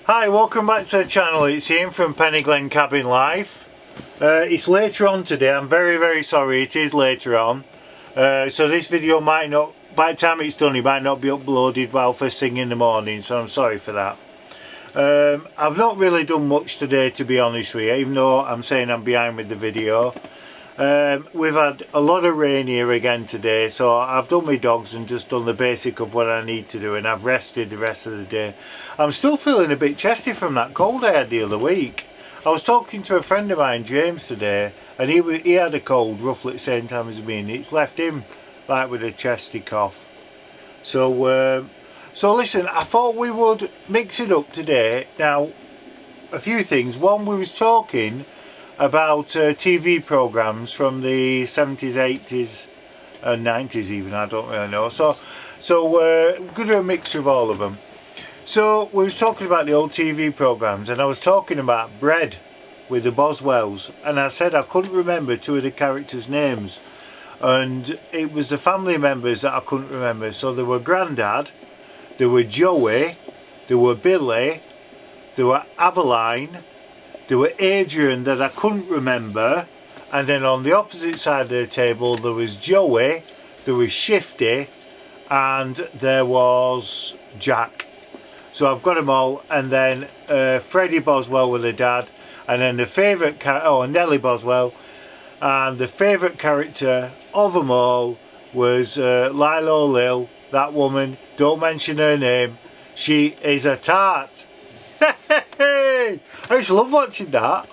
Hi, welcome back to the channel. It's Ian from Penny Glen Cabin Life. It's later on today. I'm very sorry, it is later on. So this video might not, by the time it's done, it might not be uploaded while first thing in the morning, so I'm sorry for that. I've not really done much today, to be honest with you, even though I'm saying I'm behind with the video. We've had a lot of rain here again today, so I've done my dogs and just done the basic of what I need to do, and I've rested the rest of the day. I'm still feeling a bit chesty from that cold I had the other week. I was talking to a friend of mine, James, today, and he had a cold roughly at the same time as me, and it's left him like with a chesty cough. So listen, I thought we would mix it up today. Now, a few things. One, we was talking about TV programs from the 70s, 80s and 90s even, I don't really know. So we're going to do a mixture of all of them. So we was talking about the old TV programs, and I was talking about Bread with the Boswells, and I said I couldn't remember two of the characters' names, and it was the family members that I couldn't remember. So there were Grandad, there were Joey, there were Billy, there were Aveline, there were Adrian that I couldn't remember, and then on the opposite side of the table there was Joey, there was Shifty, and there was Jack. So I've got them all, and then Freddie Boswell with the dad, and then the favourite Nellie Boswell, and the favourite character of them all was Lilo Lil, that woman, don't mention her name, she is a tart. I used to love watching that,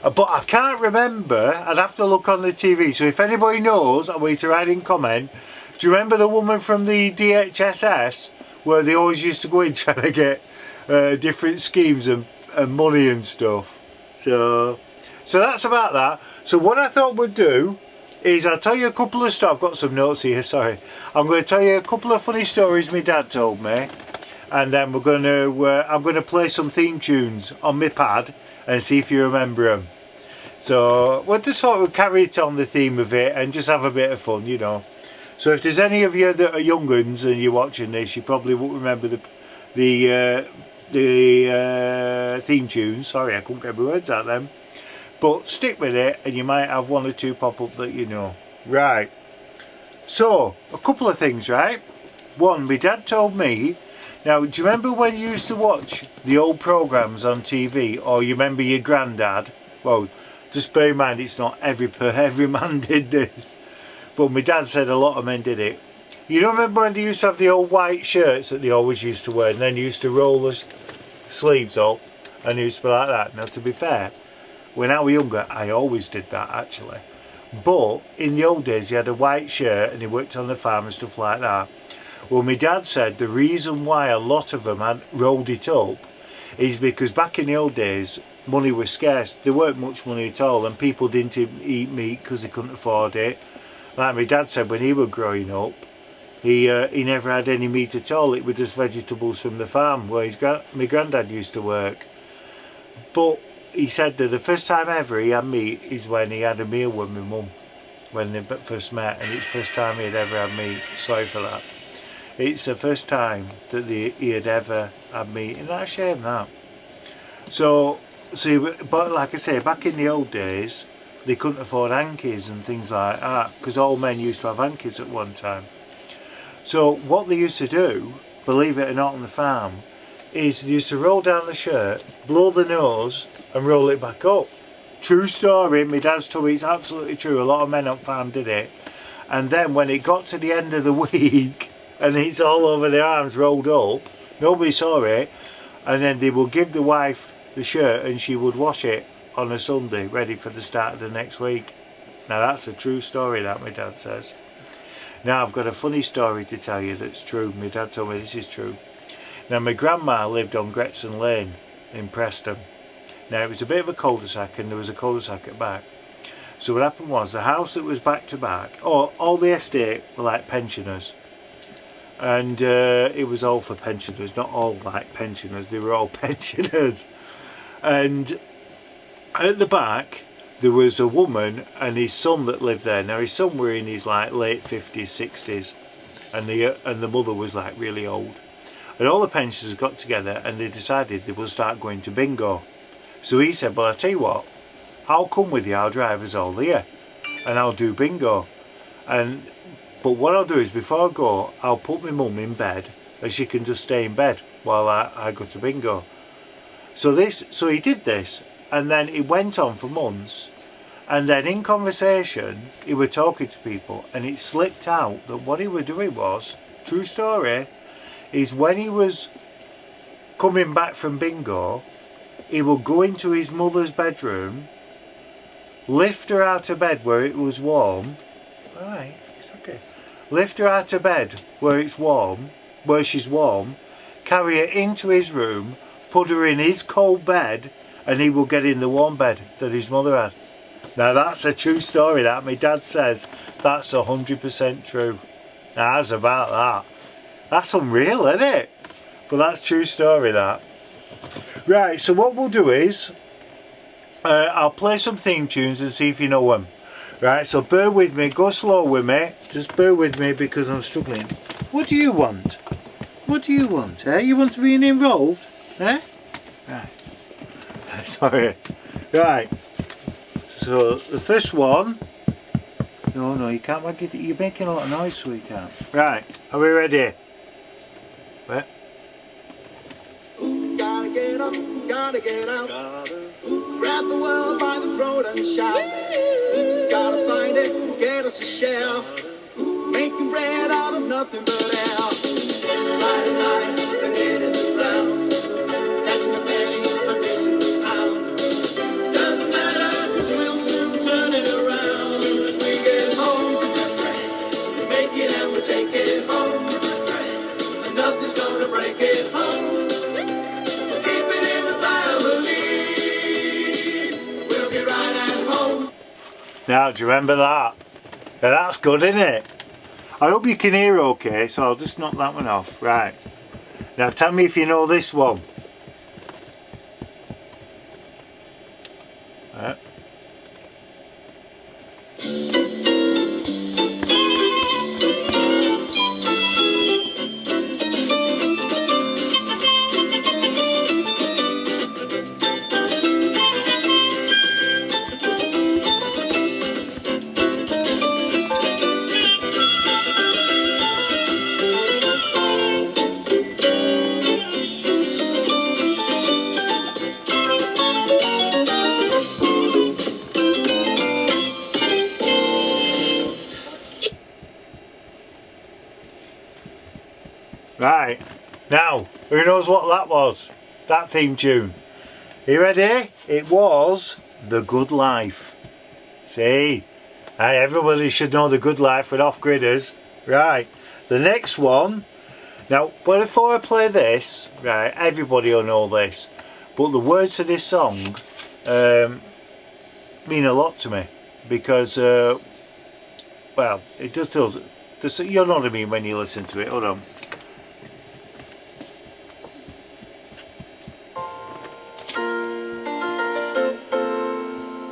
but I can't remember. I'd have to look on the TV, so if anybody knows, I want you to write in comment. Do you remember the woman from the DHSS where they always used to go in trying to get different schemes and money and stuff? So that's about that. So what I thought we'd do is I'll tell you a couple of stories. I've got some notes here, sorry. I'm going to tell you a couple of funny stories my dad told me, and then we're going to I'm going to play some theme tunes on my pad and see if you remember them. So we'll just sort of carry it on the theme of it and just have a bit of fun, you know. So if there's any of you that are young uns and you're watching this, you probably won't remember the theme tunes. Sorry, I couldn't get my words out then. But stick with it and you might have one or two pop up that you know. Right. So, a couple of things, right? One, my dad told me. Now, do you remember when you used to watch the old programmes on TV, or you remember your granddad? Well, just bear in mind it's not every man did this, but my dad said a lot of men did it. You don't remember when they used to have the old white shirts that they always used to wear, and then you used to roll the sleeves up, and it used to be like that. Now, to be fair, when I was younger, I always did that actually. But in the old days, you had a white shirt and he worked on the farm and stuff like that. Well, my dad said the reason why a lot of them had rolled it up is because back in the old days, money was scarce. There weren't much money at all, and people didn't eat meat because they couldn't afford it. Like my dad said, when he was growing up, he never had any meat at all. It was just vegetables from the farm where my granddad used to work. But he said that the first time ever he had meat is when he had a meal with my mum, when they first met, and it's the first time he'd ever had meat. Sorry for that. It's the first time that he had ever had meat, and that's a shame that. So, see, but like I say, back in the old days, they couldn't afford hankies and things like that, because all men used to have hankies at one time. So what they used to do, believe it or not on the farm, is they used to roll down the shirt, blow the nose, and roll it back up. True story, my dad's told me it's absolutely true. A lot of men on farm did it. And then when it got to the end of the week, and it's all over their arms rolled up, nobody saw it, and then they would give the wife the shirt and she would wash it on a Sunday ready for the start of the next week. Now that's a true story, that my dad says. Now I've got a funny story to tell you that's true. My dad told me this is true. Now my grandma lived on Gretson Lane in Preston. Now it was a bit of a cul-de-sac, and there was a cul-de-sac at back. So what happened was, the house that was back to back, all the estate were like pensioners. And it was all for pensioners, not all like pensioners, they were all pensioners. And at the back there was a woman and his son that lived there. Now his son were in his like late 50s, 60s, and the mother was like really old. And all the pensioners got together and they decided they would start going to bingo. So he said, well, I'll tell you what, I'll come with you, I'll drive us all there and I'll do bingo. But what I'll do is before I go, I'll put my mum in bed and she can just stay in bed while I go to bingo. So he did this, and then it went on for months. And then in conversation, he were talking to people and it slipped out that what he were doing was, true story, is when he was coming back from bingo, he would go into his mother's bedroom, lift her out of bed where it was warm, right, it's okay, lift her out of bed where it's warm, where she's warm, carry her into his room, put her in his cold bed, and he would get in the warm bed that his mother had. Now that's a true story, that my dad says that's 100% true. Now how's about that? That's unreal, isn't it? But that's true story, that. Right, so what we'll do is I'll play some theme tunes and see if you know them. Right, so bear with me, go slow with me, just bear with me because I'm struggling. What do you want? What do you want, eh? You want to be involved? Eh? Right. Sorry. Right. So the first one, no, you can't make it, you're making a lot of noise, sweetheart. Right, are we ready? Right. Gotta get up, gotta get out. Grab the world by the throat and shout. Gotta find it, get us a shell. Making bread out of nothing but air. Right, and hit it the ground. That's the penny, but this is the pound. Doesn't matter, cause we'll soon turn it around. Soon as we get home, we make it and we take it home. And nothing's gonna break it home. We'll keep it in the family. We'll be right at home. Now, do you remember that? Yeah, that's good, isn't it? I hope you can hear okay, so I'll just knock that one off. Right. Now tell me if you know this one. Right. Right, now, who knows what that was? That theme tune. Are you ready? It was The Good Life. See? Hey, everybody should know The Good Life with off-gridders. Right, the next one. Now, but before I play this, right, everybody will know this, but the words to this song mean a lot to me because, well, it just does. You'll know what I mean when you listen to it. Hold on.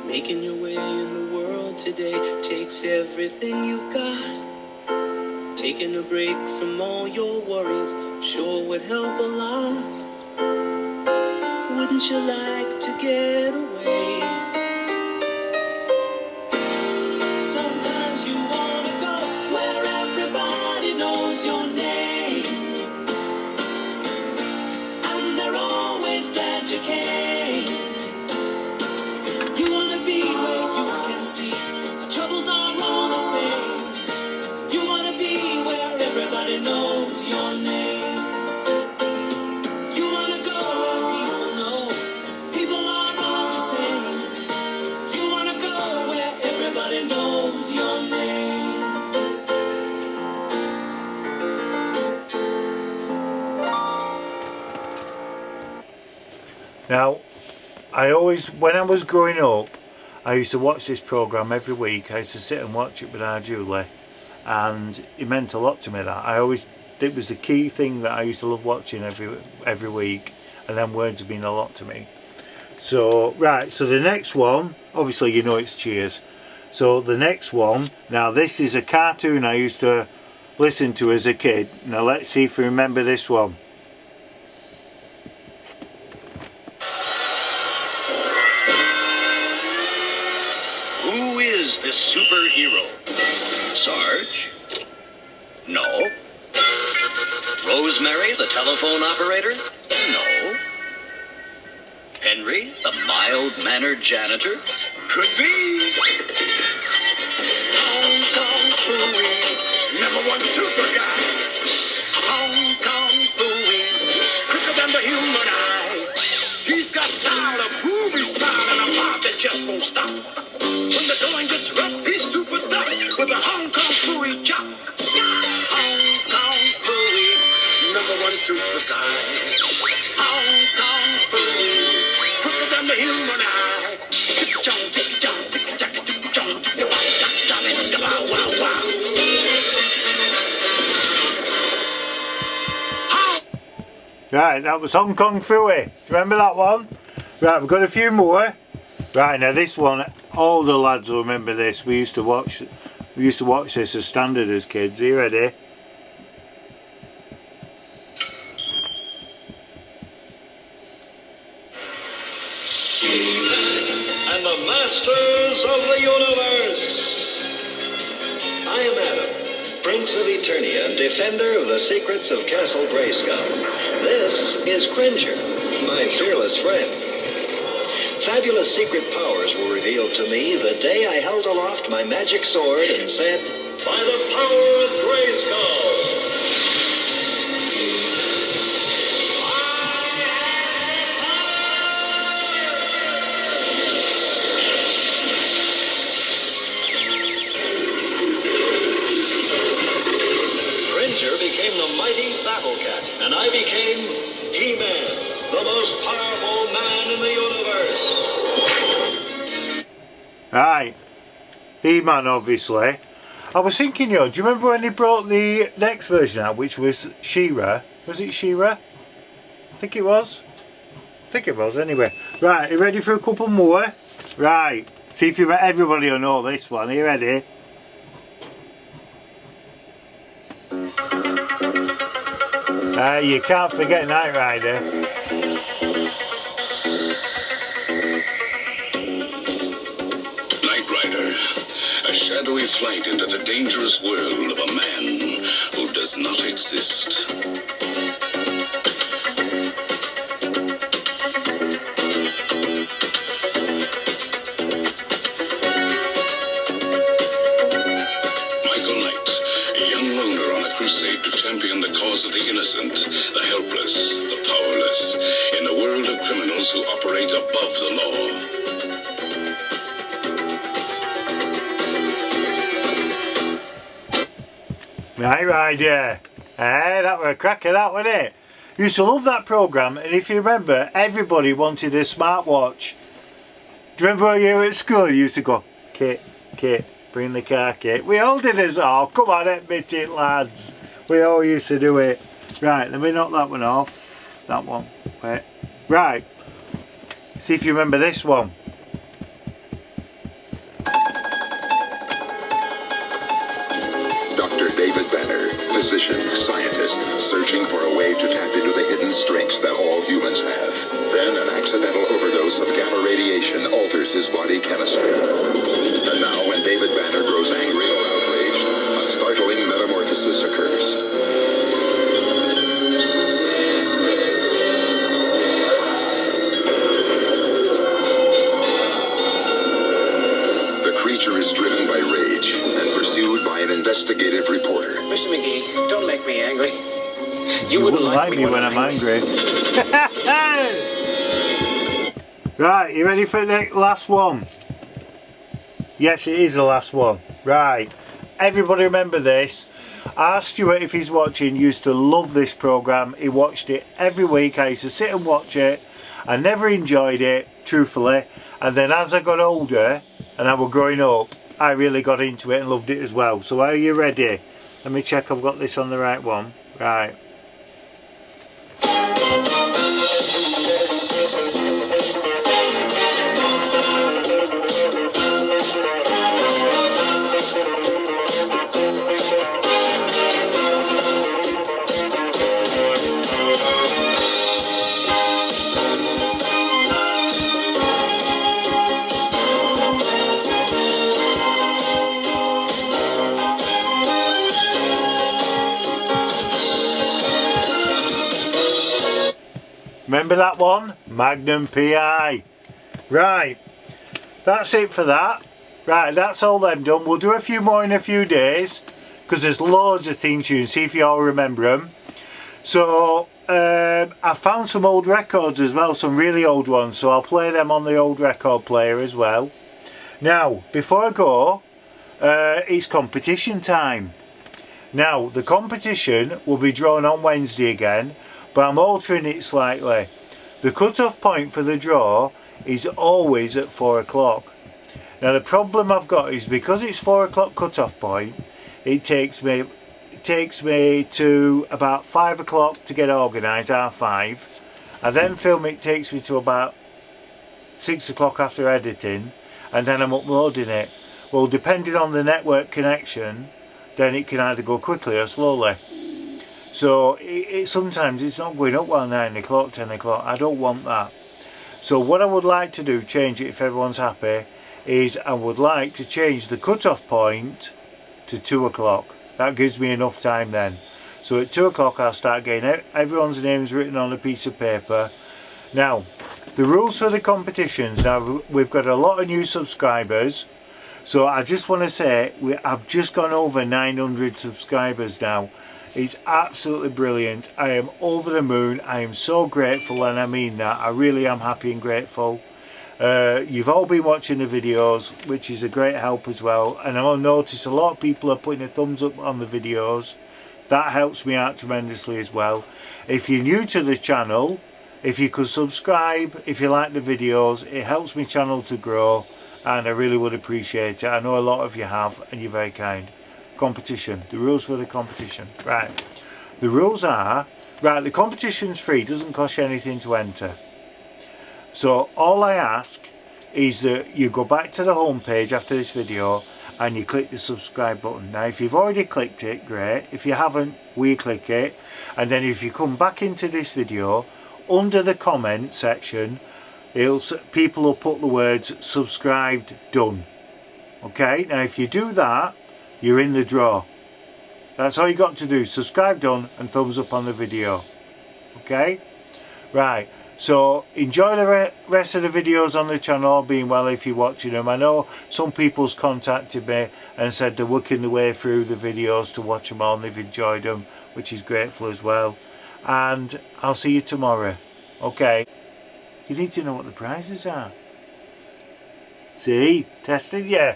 Making your way in the world today takes everything you've got. Taking a break from all your worries sure would help a lot. Wouldn't you like to get away? Sometimes you wanna go where everybody knows your name, and they're always glad you came. You wanna be where you can see the troubles are all the same. You wanna be where everybody knows your name. You wanna go where people know people are all the same. You wanna go where everybody knows your name. Now, when I was growing up, I used to watch this programme every week. I used to sit and watch it with our Julie, and it meant a lot to me. It was the key thing that I used to love watching every week, and then words have been a lot to me. So, right, so the next one, obviously you know it's Cheers. So the next one, now this is a cartoon I used to listen to as a kid. Now let's see if you remember this one. is this superhero? Sarge? No. Rosemary, the telephone operator? No. Henry, the mild-mannered janitor? Could be. Hong Kong Phooey, #1 super guy. Hong Kong Phooey, quicker than the human eye. He's got style, a movie style, and a mob that just won't stop. When the going gets rough, he's super tough with a Hong Kong Phooey chop. Hong Kong Phooey, #1 super guy. Hong Kong Phooey, quicker than the human eye. Tick-a-chong, tick-a-chong, tick-a-chaka, tick-a-chong, tick-a-wow, chop-chop, and wow, wow, wow. Right, that was Hong Kong Phooey. Do you remember that one? Right, we've got a few more. Right, now this one, all the lads will remember this. We used to watch this as standard as kids. Are you ready? And the masters of the universe. I am Adam, Prince of Eternia, defender of the secrets of Castle Grayskull. This is Cringer, my fearless friend. Fabulous secret powers were revealed to me the day I held aloft my magic sword and said, "By the power of Grayskull!" Cringer became the mighty Battle Cat, and I became He-Man, the most powerful man in the universe. Right, He-Man obviously. I was thinking, do you remember when they brought the next version out, which was She-Ra? Was it She-Ra? I think it was. Anyway. Right, you ready for a couple more? Right, see if everybody will know this one. Are you ready? You can't forget Knight Rider. Knight Rider, a shadowy flight into the dangerous world of a man who does not exist. Michael Knight, a young loner on a crusade to champion the cause of the innocent, the helpless, the powerless, in a world of criminals who operate above the law. Knight Rider. That were a cracker, that wasn't it? Used to love that programme, and if you remember, everybody wanted a smartwatch. Do you remember when you were at school, you used to go, Kit, bring the car, Kit. We all did as all. Come on, admit it, lads. We all used to do it. Right, let me knock that one off. That one. Wait. Right. See if you remember this one. Dr. David Banner, physician, scientist, searching for a way to tap into the hidden strengths that all humans have. Then an accidental overdose of gamma radiation alters his body chemistry. And now when David Banner grows angry or outraged, a startling metamorphosis occurs. The creature is driven by rage and pursued by an investigative reporter. Mr. McGee, don't make me angry. You wouldn't like me when I'm angry. Right, you ready for the last one? Yes, it is the last one. Right, everybody remember this. Our Stuart, if he's watching, used to love this programme. He watched it every week. I used to sit and watch it. I never enjoyed it, truthfully. And then as I got older and I was growing up, I really got into it and loved it as well. So are you ready? Let me check I've got this on the right one. Right. Remember that one? Magnum PI. Right, that's it for that. Right, that's all them done. We'll do a few more in a few days because there's loads of theme tunes. See if you all remember them. So I found some old records as well, some really old ones, so I'll play them on the old record player as well. Now, before I go, it's competition time. Now, the competition will be drawn on Wednesday again, but I'm altering it slightly. The cut-off point for the draw is always at 4 o'clock. Now, the problem I've got is because it's 4 o'clock cut-off point, it takes me to about 5 o'clock to get organised, half 5. I then film it, takes me to about 6 o'clock after editing, and then I'm uploading it. Well, depending on the network connection, then it can either go quickly or slowly. So sometimes it's not going up while 9 o'clock, 10 o'clock. I don't want that. So what I would like to do, change it if everyone's happy, is I would like to change the cut-off point to 2 o'clock. That gives me enough time then. So at 2 o'clock I'll start getting everyone's names written on a piece of paper. Now, the rules for the competitions. Now, we've got a lot of new subscribers. So I just want to say, I've just gone over 900 subscribers now. It's absolutely brilliant. I am over the moon. I am so grateful, and I mean that. I really am happy and grateful. You've all been watching the videos, which is a great help as well. And I'll notice a lot of people are putting a thumbs up on the videos. That helps me out tremendously as well. If you're new to the channel, if you could subscribe, if you like the videos, it helps my channel to grow. And I really would appreciate it. I know a lot of you have, and you're very kind. Competition. The rules for the competition. Right. The rules are, right, the competition's free. Doesn't cost you anything to enter. So all I ask is that you go back to the home page after this video and you click the subscribe button. Now, if you've already clicked it, great. If you haven't, click it. And then if you come back into this video, under the comment section, people will put the words subscribed done. Okay, now if you do that, you're in the draw. That's all you got to do. Subscribe done and thumbs up on the video. Okay, right, so enjoy the rest of the videos on the channel, all being well if you're watching them. I know some people's contacted me and said they're working their way through the videos to watch them all and they've enjoyed them, which is grateful as well. And I'll see you tomorrow. Okay. You need to know what the prizes are. See? Tested you.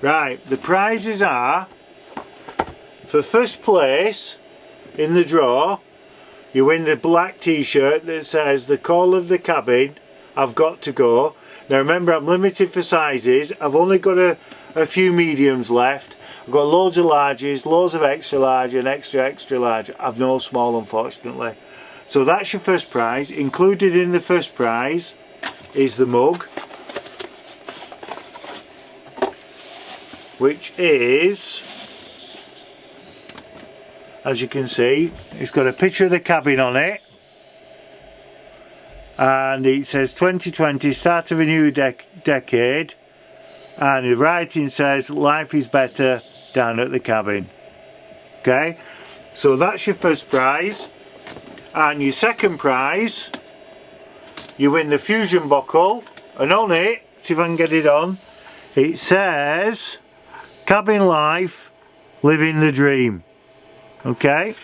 Right, the prizes are, for first place in the draw, you win the black t-shirt that says the call of the cabin, I've got to go. Now remember, I'm limited for sizes. I've only got a few mediums left. I've got loads of larges, loads of extra large and extra large. I've no small, unfortunately. So that's your first prize. Included in the first prize is the mug, which is, as you can see, it's got a picture of the cabin on it, and it says 2020, start of a new decade, and the writing says life is better down at the cabin. Okay, so that's your first prize. And your second prize, you win the fusion buckle, and on it, see if I can get it on, it says cabin life, living the dream. Okay,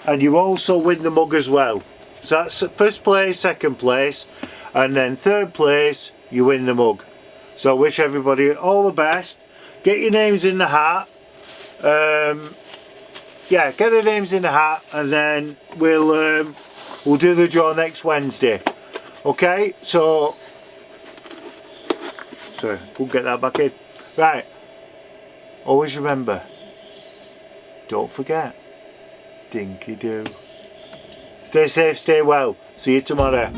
and you also win the mug as well. So that's first place, second place, and then third place you win the mug. So I wish everybody all the best. Get your names in the hat. Yeah, get the names in the hat, and then we'll do the draw next Wednesday. Okay, so sorry, we'll get that back in. Right, always remember, don't forget, dinky do. Stay safe, stay well. See you tomorrow.